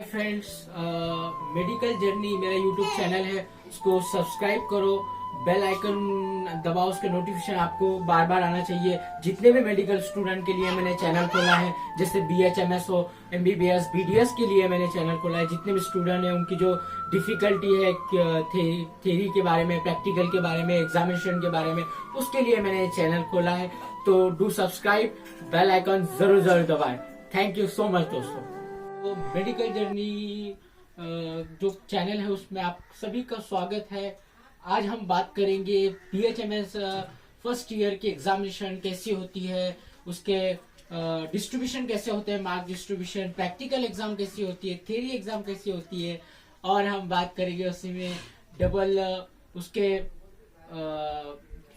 Friends, medical journey मेरा YouTube channel है, उसको सब्सक्राइब करो, बेल आइकन दबाओ, उसके नोटिफिकेशन आपको बार बार आना चाहिए। जितने भी मेडिकल स्टूडेंट के लिए मैंने चैनल खोला है, जैसे BHMS हो, MBBS, BDS के लिए मैंने चैनल खोला है। जितने भी स्टूडेंट हैं उनकी जो डिफिकल्टी है थ्योरी के बारे में, प्रैक्टिकल के बारे में, एग्जामिनेशन के बारे में, उसके लिए मैंने चैनल खोला है। तो डू सब्सक्राइब, बेल आइकन जरूर जरूर दबाएं। थैंक यू सो मच दोस्तों। तो मेडिकल जर्नी जो चैनल है उसमें आप सभी का स्वागत है। आज हम बात करेंगे BHMS फर्स्ट ईयर की एग्जामिनेशन कैसी होती है, उसके डिस्ट्रीब्यूशन कैसे होते हैं, मार्क डिस्ट्रीब्यूशन, प्रैक्टिकल एग्जाम कैसी होती है, थ्योरी एग्जाम कैसी होती है, और हम बात करेंगे उसी में डबल उसके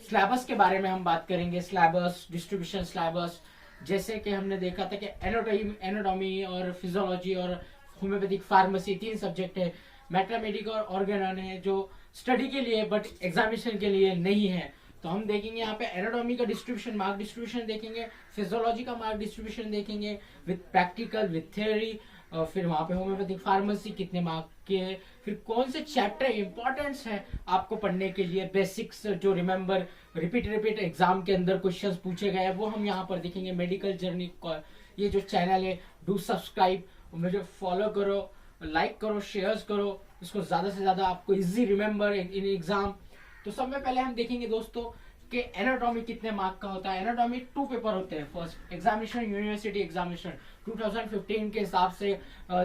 सिलेबस के बारे में हम बात करेंगे। सिलेबस डिस्ट्रीब्यूशन सिलेबस, जैसे कि हमने देखा था कि एनाटॉमी और फिजियोलॉजी और होम्योपैथिक फार्मेसी 3 सब्जेक्ट है। मैथमेटिक और ऑर्गेनॉन है जो स्टडी के लिए बट एग्जामिनेशन के लिए नहीं है। तो हम देखेंगे यहाँ पे एनाटॉमी का डिस्ट्रीब्यूशन, मार्क डिस्ट्रीब्यूशन देखेंगे, फिजियोलॉजी का मार्क डिस्ट्रीब्यूशन देखेंगे विद प्रैक्टिकल विद थ्योरी, और फिर वहां पे होम्योपैथिक फार्मेसी कितने मार्क के, फिर कौन से चैप्टर इंपॉर्टेंस है आपको पढ़ने के लिए, बेसिक्स जो रिमेम्बर रिपीट एग्जाम के अंदर क्वेश्चंस पूछे गए वो हम यहाँ पर देखेंगे। मेडिकल जर्नी ये जो चैनल है, डू सब्सक्राइब, मुझे फॉलो करो, लाइक करो, शेयर्स करो, इसको ज्यादा से ज्यादा आपको इजी रिमेम्बर इन एग्जाम। तो सबसे पहले हम देखेंगे दोस्तों कि एनाटॉमी कितने मार्क का होता है। एनाटॉमी 2 पेपर होते हैं। फर्स्ट एग्जामिनेशन, यूनिवर्सिटी एग्जामिनेशन 2015 के हिसाब से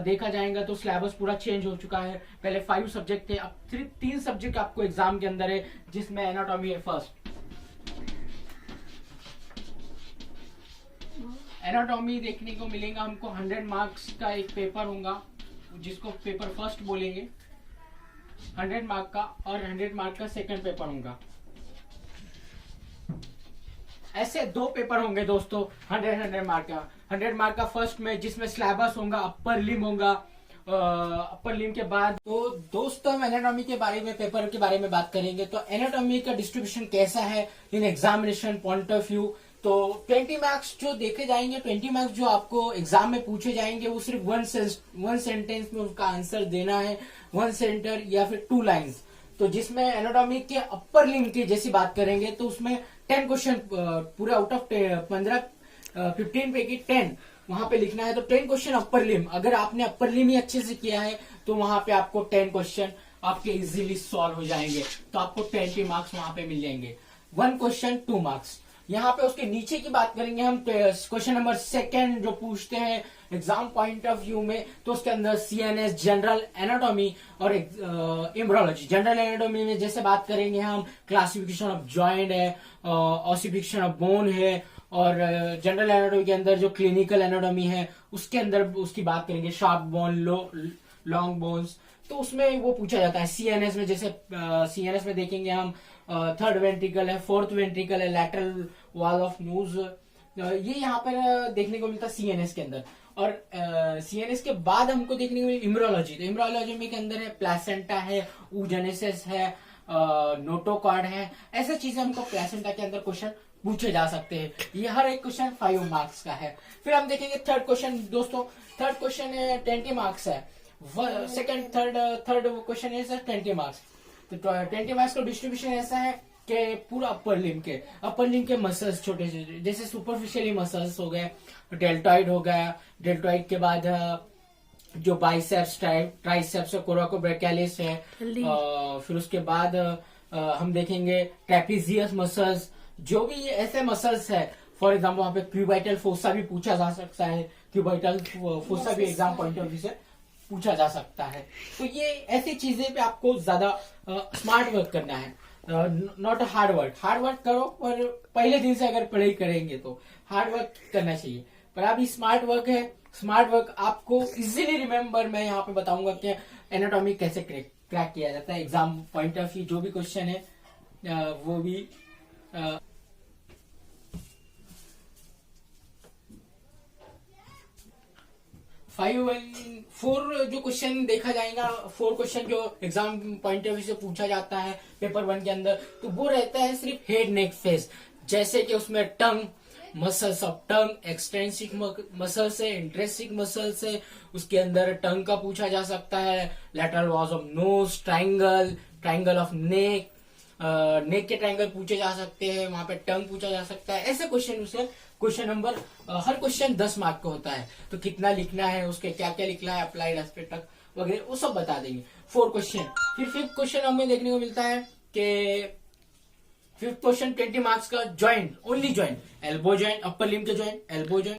देखा जाएगा तो सिलेबस पूरा चेंज हो चुका है। पहले 5 सब्जेक्ट थे, अब 3 सब्जेक्ट आपको एग्जाम के अंदर है, जिसमें एनाटॉमी है फर्स्ट। एनाटॉमी देखने को मिलेगा हमको 100 मार्क्स का एक पेपर होगा, जिसको पेपर फर्स्ट बोलेंगे, 100 मार्क का, और 100 मार्क का सेकंड पेपर होगा। ऐसे 2 पेपर होंगे दोस्तों 100 मार्क का। 100 मार्क का फर्स्ट में, जिसमें सिलेबस होगा, अपर लिम होगा, अपर लिम के बाद। तो दोस्तों हम एनाटॉमी के बारे में, पेपर के बारे में बात करेंगे। तो एनाटॉमी का डिस्ट्रीब्यूशन कैसा है in examination point of view. तो 20 मार्क्स जो देखे जाएंगे, 20 मार्क्स जो आपको एग्जाम में पूछे जाएंगे, वो सिर्फ वन सेंटेंस में उसका आंसर देना है, 1 सेंटर या फिर 2 लाइन्स। तो जिसमें एनाटॉमी के अपर लिम्ब की जैसी बात करेंगे तो उसमें 10 क्वेश्चन पूरा आउट ऑफ 15 पे की 10 वहां पे लिखना है। तो 10 क्वेश्चन अपर लिम्ब, अगर आपने अपर लिम्ब ही अच्छे से किया है तो वहां पे आपको 10 क्वेश्चन आपके इजीली सॉल्व हो जाएंगे। तो आपको 20 मार्क्स वहां पे मिल जाएंगे। 1 क्वेश्चन 2 मार्क्स। यहाँ पे उसके नीचे की बात करेंगे हम, क्वेश्चन नंबर 2 जो पूछते हैं एग्जाम पॉइंट ऑफ व्यू में, तो उसके अंदर CNS, जनरल एनाटॉमी और एम्ब्रियोलॉजी। जनरल एनाटॉमी में जैसे बात करेंगे हम, क्लासिफिकेशन ऑफ जॉइंट है, ऑसिफिकेशन ऑफ बोन है, और जनरल एनाटॉमी के अंदर जो क्लिनिकल एनाटॉमी है उसके अंदर उसकी बात करेंगे, शार्प बोन, लॉन्ग बोन्स। तो उसमें वो पूछा जाता है। CNS में जैसे CNS में देखेंगे हम, 3rd वेंट्रिकल है, 4th वेंट्रिकल है, लैटरल वॉल ऑफ नोज, ये यहाँ पर देखने को मिलता है CNS के अंदर। और CNS के बाद हमको देखने को मिली इम्ब्रियोलॉजी। तो इम्ब्रियोलॉजी में के अंदर है प्लेसेंटा है, oogenesis है, नोटोकॉर्ड है। ऐसे चीजें हमको प्लेसेंटा के अंदर क्वेश्चन पूछे जा सकते हैं। ये हर एक क्वेश्चन 5 मार्क्स का है। फिर हम देखेंगे 3rd क्वेश्चन दोस्तों। 3rd क्वेश्चन 20 मार्क्स है। थर्ड क्वेश्चन है 20 मार्क्स। तो 20 मार्क्स का डिस्ट्रीब्यूशन ऐसा है कि पूरा अपर लिम्ब के मसल्स, छोटे छोटे जैसे सुपरफिशियली मसल्स हो गए, डेल्टॉइड हो गया, डेल्टॉइड के बाद जो बाइसेप्स, ट्राइसेप्स, कोराकोब्रैचियलिस है, फिर उसके बाद हम देखेंगे ट्रेपीजियस मसल्स, जो भी ऐसे मसल्स है। फॉर एग्जाम्पल वहां पे क्यूबाइटल फोसा भी पूछा जा सकता है, क्यूबाइटल फोसा भी एग्जाम पॉइंट ऑफ व्यू से पूछा जा सकता है। तो ये ऐसी चीजें पे आपको ज्यादा स्मार्ट वर्क करना है, नॉट हार्ड वर्क करो, पर पहले दिन से अगर पढ़ाई करेंगे तो हार्ड वर्क करना चाहिए। पर अभी स्मार्ट वर्क है। स्मार्ट वर्क आपको इजीली रिमेम्बर, मैं यहाँ पे बताऊंगा कि एनाटॉमी कैसे क्रैक किया जाता है एग्जाम पॉइंट ऑफ व्यू। जो भी क्वेश्चन है वो भी 4 जो क्वेश्चन देखा जाएगा, 4 क्वेश्चन जो एग्जाम पॉइंट ऑफ व्यू से पूछा जाता है पेपर 1 के अंदर, तो वो रहता है सिर्फ हेड, नेक, फेस। जैसे कि उसमें tongue, muscles of tongue, extrinsic muscle से, इंट्रेंसिक मसल से, उसके अंदर टंग का पूछा जा सकता है, lateral walls of nose, triangle, triangle of neck, neck के ट्राइंगल पूछे जा सकते हैं, वहां पे टंग पूछा जा सकता है। ऐसे क्वेश्चन उसे क्वेश्चन नंबर हर क्वेश्चन 10 मार्क का होता है, तो कितना लिखना है, उसके क्या क्या लिखना है, अप्लाइड एस्पेक्ट वगैरह वो सब बता देंगे। 4 क्वेश्चन। फिर 5th क्वेश्चन हमें देखने को मिलता है कि 5th क्वेश्चन 20 मार्क्स का, joint, only joint, elbow joint, upper limb के ज्वाइंट, एल्बो ज्वाइंट,